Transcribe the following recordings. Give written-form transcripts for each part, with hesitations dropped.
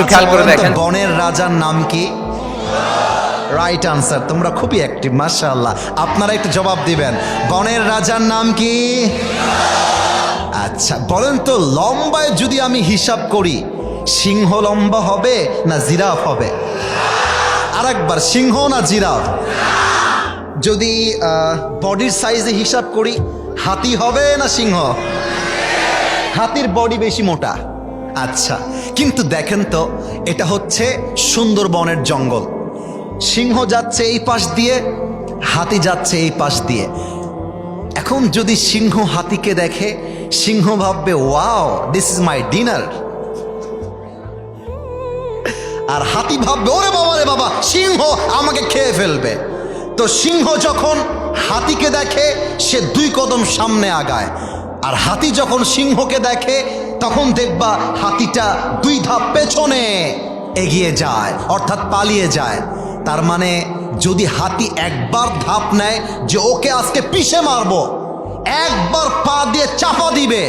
খেয়াল করে দেখেন। বনের রাজার নাম কি? Right answer. তোমরা খুবই অ্যাক্টিভ, মাশাআল্লাহ। আপনারা একটু জবাব দিবেন, বনের রাজার নাম কি? আচ্ছা বলেন তো, লম্বায় যদি আমি হিসাব করি, সিংহ লম্বা হবে না জিরাফ হবে? আরেকবার, সিংহ না জিরাফ? যদি বডির সাইজে হিসাব করি, হাতি হবে না সিংহ? হাতির বডি বেশি মোটা। আচ্ছা, কিন্তু দেখেন তো, এটা হচ্ছে সুন্দরবনের জঙ্গল। সিংহ যাচ্ছে এই পাশ দিয়ে, হাতি যাচ্ছে এই পাশ দিয়ে। এখন যদি সিংহ হাতিকে দেখে, সিংহ ভাববে wow this is my dinner, আর হাতি ভাববে ওরে বাবা রে বাবা, সিংহ আমাকে খেয়ে ফেলবে। তো সিংহ যখন হাতিকে দেখে, সে 2 কদম সামনে আগায়, আর হাতি যখন সিংহকে দেখে, তখন দেখবা হাতিটা 2 ধাপ পেছনে এগিয়ে যায়, অর্থাৎ পালিয়ে যায়। তার মানে যদি হাতি একবার ধাপ নেয় যে ওকে আজকে পিষে মারবো, একবার পা দিয়ে চাপা দিবে,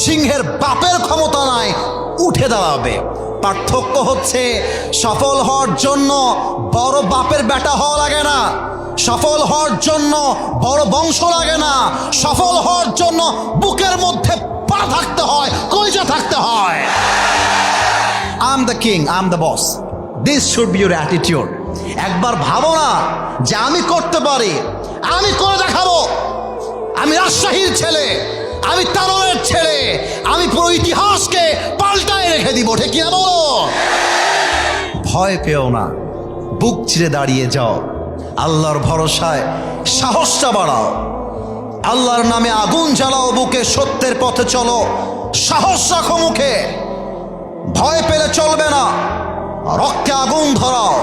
সিংহের বাপের ক্ষমতা নাই উঠে দাঁড়াবে। পার্থক্য হচ্ছে, সফল হওয়ার জন্য বড় বাপের বেটা হওয়া লাগে না, সফল হওয়ার জন্য বড় বংশ লাগে না, সফল হওয়ার জন্য বুকের মধ্যে পা থাকতে হয়, কলিজা থাকতে হয়। I am the king, I am the boss, this should be your attitude. একবার ভাবো না যে আমি করতে পারি, আমি করে দেখাবো, আমি রাজশাহীর ছেলে, আমি তারলের ছেলে, আমি পুরো ইতিহাসকে পাল্টায় রেখে দিব, ঠিক কিনা বলো? ভয় পেও না, বুক চিরে দাঁড়িয়ে যাও, আল্লাহর ভরসায় সাহসটা বাড়াও, আল্লাহর নামে আগুন জ্বালাও বুকে, সত্যের পথে চলো, সাহস রাখো মুখে, ভয় পেলে চলবে না, রক্তে আগুন ধরাও,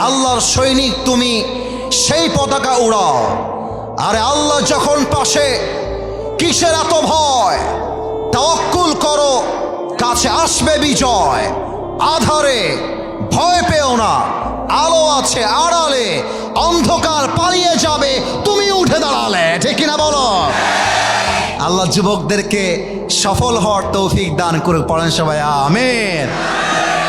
আল্লাহর সৈনিক তুমি, সেই পতাকা উড়াও। আরে আল্লাহ যখন পাশে, কিসের এত ভয়? তাওয়াক্কুল করো, কাছে আসবে বিজয়। আধারে ভয় পেও না, আলো আছে আড়ালে, অন্ধকার পালিয়ে যাবে তুমি উঠে দাঁড়ালে, ঠিক কিনা বলো? আল্লাহ যুবকদেরকে সফল হওয়ার তৌফিক দান করুক, পড়েন সবাই আমিন।